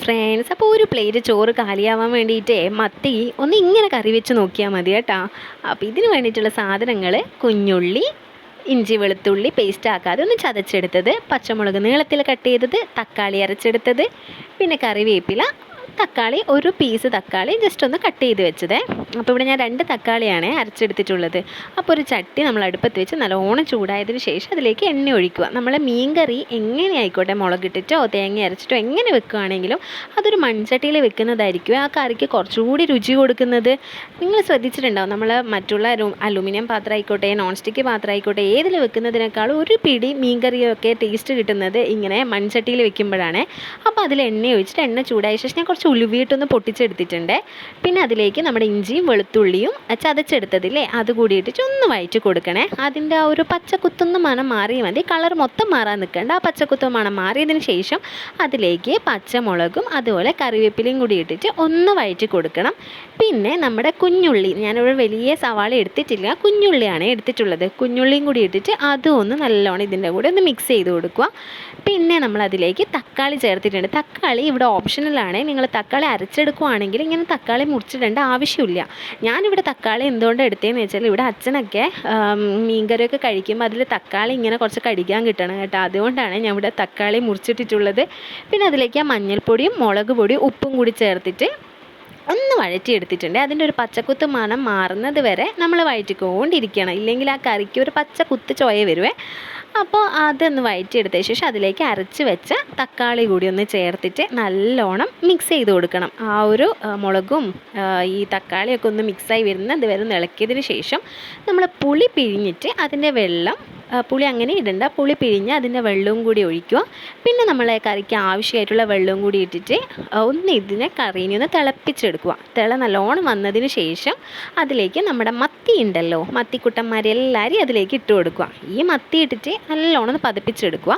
Friends, അപ്പോൾ ഒരു plate ചോറ് കാലിയാവാൻ വേണ്ടിയിട്ട് മത്തി ഒന്ന് ഇങ്ങനെ കറി വെച്ച് നോക്കിയാൽ മതി കേട്ടോ. അപ്പോൾ ഇതിന് വേണ്ടിയിട്ടുള്ള സാധനങ്ങൾ: കുഞ്ഞുള്ളി, ഇഞ്ചി വെളുത്തുള്ളി പേസ്റ്റ് ആക്കാതെ ഒന്ന് ചതച്ചെടുത്തത്, പച്ചമുളക് നീളത്തിൽ കട്ട് ചെയ്തത്, തക്കാളി അരച്ചെടുത്തത്, പിന്നെ കറിവേപ്പില, തക്കാളി ഒരു പീസ് തക്കാളി ജസ്റ്റ് ഒന്ന് കട്ട് ചെയ്ത് വെച്ചത്. അപ്പോൾ ഇവിടെ ഞാൻ 2 തക്കാളിയാണ് അരച്ചെടുത്തിട്ടുള്ളത്. അപ്പോൾ ഒരു ചട്ടി നമ്മൾ അടുപ്പത്ത് വെച്ച് നല്ലോണം ചൂടായതിന് ശേഷം അതിലേക്ക് എണ്ണ ഒഴിക്കുക. നമ്മൾ മീൻ കറി എങ്ങനെ ആയിക്കോട്ടെ, മുളകിട്ടിട്ടോ തേങ്ങ അരച്ചിട്ടോ എങ്ങനെ വെക്കുകയാണെങ്കിലും അതൊരു മൺചട്ടിയിൽ വെക്കുന്നതായിരിക്കും ആ കറിക്ക് കുറച്ചുകൂടി രുചി കൊടുക്കുന്നത്. നിങ്ങൾ ശ്രദ്ധിച്ചിട്ടുണ്ടാവും, നമ്മൾ മറ്റുള്ള അലുമിനിയം പാത്രം ആയിക്കോട്ടെ, നോൺ സ്റ്റിക്ക് പാത്രം ആയിക്കോട്ടെ, ഏതിൽ വെക്കുന്നതിനേക്കാളും ഒരു പിടി മീൻ കറിയൊക്കെ ടേസ്റ്റ് കിട്ടുന്നത് ഇങ്ങനെ മൺചട്ടിയിൽ വെക്കുമ്പോഴാണ്. അപ്പോൾ അതിൽ എണ്ണ ഒഴിച്ചിട്ട് എണ്ണ ചൂടായ ശേഷം ഞാൻ കുറച്ച് ഉലുവിയിട്ടൊന്ന് പൊട്ടിച്ചെടുത്തിട്ടുണ്ട്. പിന്നെ അതിലേക്ക് നമ്മുടെ ഇഞ്ചിയും വെളുത്തുള്ളിയും ചതച്ചെടുത്തതില്ലേ അത് കൂടി ഇട്ടിട്ട് ഒന്ന് വഴറ്റി കൊടുക്കണേ. അതിൻ്റെ ആ ഒരു പച്ചക്കുത്തുന്ന മണം മാറിയാൽ മതി, കളർ മൊത്തം മാറാൻ നിൽക്കേണ്ട. ആ പച്ചക്കുത്തുന്ന മണം മാറിയതിന് ശേഷം അതിലേക്ക് പച്ചമുളകും അതുപോലെ കറിവേപ്പിലയും കൂടി ഇട്ടിട്ട് ഒന്ന് വഴറ്റി കൊടുക്കണം. പിന്നെ നമ്മുടെ കുഞ്ഞുള്ളി, ഞാനിവിടെ വലിയ സവാള എടുത്തിട്ടില്ല, കുഞ്ഞുള്ളിയാണ് എടുത്തിട്ടുള്ളത്. കുഞ്ഞുള്ളിയും കൂടി ഇട്ടിട്ട് അതും ഒന്ന് നല്ലോണം ഇതിൻ്റെ കൂടെ ഒന്ന് മിക്സ് ചെയ്ത് കൊടുക്കുക. പിന്നെ നമ്മൾ അതിലേക്ക് തക്കാളി ചേർത്തിട്ടുണ്ട്. തക്കാളി ഇവിടെ ഓപ്ഷണലാണ്. നിങ്ങൾ തക്കാളി അരച്ചെടുക്കുകയാണെങ്കിൽ ഇങ്ങനെ തക്കാളി മുറിച്ചിടേണ്ട ആവശ്യമില്ല. ഞാനിവിടെ തക്കാളി എന്തുകൊണ്ട് എടുത്തതെന്ന് വെച്ചാൽ ഇവിടെ അച്ഛനൊക്കെ മീൻകറിയൊക്കെ കഴിക്കുമ്പോൾ അതിൽ തക്കാളി ഇങ്ങനെ കുറച്ച് കടിക്കാൻ കിട്ടണം കേട്ടോ. അതുകൊണ്ടാണ് ഞാൻ ഇവിടെ തക്കാളി മുറിച്ചിട്ടിട്ടുള്ളത്. പിന്നെ അതിലേക്ക് മഞ്ഞൾപ്പൊടിയും മുളക് പൊടിയും ഉപ്പും കൂടി ചേർത്തിട്ട് ഒന്ന് വഴറ്റിയെടുത്തിട്ടുണ്ട്. അതിൻ്റെ ഒരു പച്ചക്കുത്ത് മണം മാറുന്നത് വരെ നമ്മൾ വഴറ്റിക്കൊണ്ടിരിക്കണം, ഇല്ലെങ്കിൽ ആ കറിക്ക് ഒരു പച്ചക്കുത്ത് ചോയ വരുവേ. അപ്പോൾ അതൊന്ന് വഴറ്റിയെടുത്ത ശേഷം അതിലേക്ക് അരച്ച് വെച്ച തക്കാളി കൂടി ഒന്ന് ചേർത്തിട്ട് നല്ലോണം മിക്സ് ചെയ്ത് കൊടുക്കണം. ആ ഒരു മുളകും ഈ തക്കാളിയൊക്കെ ഒന്ന് മിക്സായി വരുന്നത് വരെ ഇളക്കിയതിന് ശേഷം നമ്മൾ പുളി പിഴിഞ്ഞിട്ട് അതിൻ്റെ വെള്ളം, പുളി അങ്ങനെ ഇടണ്ട, പുളി പിഴിഞ്ഞ് അതിൻ്റെ വെള്ളവും കൂടി ഒഴിക്കുക. പിന്നെ നമ്മളെ കറിക്ക് ആവശ്യമായിട്ടുള്ള വെള്ളവും കൂടി ഇട്ടിട്ട് ഒന്ന് ഇതിനെ കറീനെ ഒന്ന് തിളപ്പിച്ചെടുക്കുക. നല്ലോണം വന്നതിന് ശേഷം അതിലേക്ക് നമ്മുടെ മത്തി ഉണ്ടല്ലോ, മത്തിക്കുട്ടന്മാരെല്ലാവരും അതിലേക്ക് ഇട്ട് കൊടുക്കുക. ഈ മത്തി ഇട്ടിട്ട് നല്ലോണം ഒന്ന് പതപ്പിച്ചെടുക്കുക.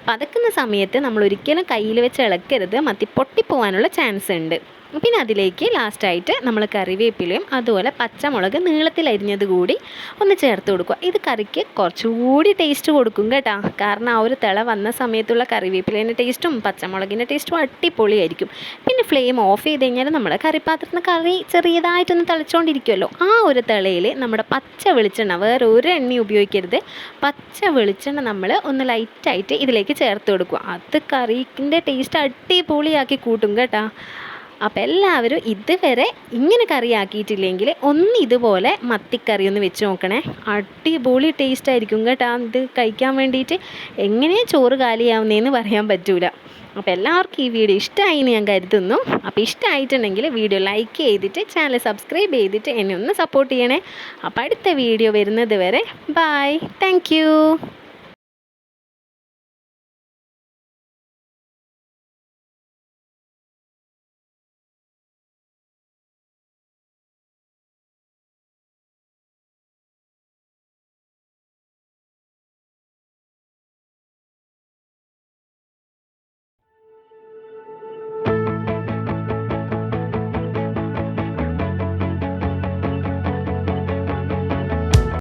പതക്കുന്ന സമയത്ത് നമ്മൾ ഒരിക്കലും കയ്യിൽ വെച്ച് ഇളക്കരുത്, മത്തി പൊട്ടിപ്പോവാനുള്ള ചാൻസ് ഉണ്ട്. പിന്നെ അതിലേക്ക് ലാസ്റ്റായിട്ട് നമ്മൾ കറിവേപ്പിലയും അതുപോലെ പച്ചമുളക് നീളത്തിൽ അരിഞ്ഞത് കൂടി ഒന്ന് ചേർത്ത് കൊടുക്കുക. ഇത് കറിക്ക് കുറച്ചുകൂടി ടേസ്റ്റ് കൊടുക്കും കേട്ടോ. കാരണം ആ ഒരു തിള വന്ന സമയത്തുള്ള കറിവേപ്പിലേൻ്റെ ടേസ്റ്റും പച്ചമുളകിൻ്റെ ടേസ്റ്റും അടിപൊളിയായിരിക്കും. പിന്നെ ഫ്ലെയിം ഓഫ് ചെയ്ത് കഴിഞ്ഞാൽ നമ്മുടെ കറിപ്പാത്രത്തിന് കറി ചെറിയതായിട്ടൊന്ന് തിളച്ചുകൊണ്ടിരിക്കുമല്ലോ, ആ ഒരു തിളയിൽ നമ്മുടെ പച്ച വെളിച്ചെണ്ണ, വേറെ ഒരു എണ്ണയും ഉപയോഗിക്കരുത്, പച്ച വെളിച്ചെണ്ണ നമ്മൾ ഒന്ന് ലൈറ്റായിട്ട് ഇതിലേക്ക് ചേർത്ത് കൊടുക്കുക. അത് കറിൻ്റെ ടേസ്റ്റ് അടിപൊളിയാക്കി കൂട്ടും കേട്ടോ. അപ്പോൾ എല്ലാവരും ഇതുവരെ ഇങ്ങനെ കറിയാക്കിയിട്ടില്ലെങ്കിൽ ഒന്ന് ഇതുപോലെ മത്തിക്കറി ഒന്ന് വെച്ച് നോക്കണേ, അടിപൊളി ടേസ്റ്റ് ആയിരിക്കും കേട്ടോ. ഇത് കഴിക്കാൻ വേണ്ടിയിട്ട് എങ്ങനെ ചോറ് കാലിയാവുന്നതെന്ന് പറയാൻ പറ്റൂല. അപ്പോൾ എല്ലാവർക്കും ഈ വീഡിയോ ഇഷ്ടമായി എന്ന് ഞാൻ കരുതുന്നു. അപ്പോൾ ഇഷ്ടമായിട്ടുണ്ടെങ്കിൽ വീഡിയോ ലൈക്ക് ചെയ്തിട്ട് ചാനൽ സബ്സ്ക്രൈബ് ചെയ്തിട്ട് എന്നെ ഒന്ന് സപ്പോർട്ട് ചെയ്യണേ. അപ്പോൾ അടുത്ത വീഡിയോ വരുന്നത് വരെ ബൈ, താങ്ക് യു.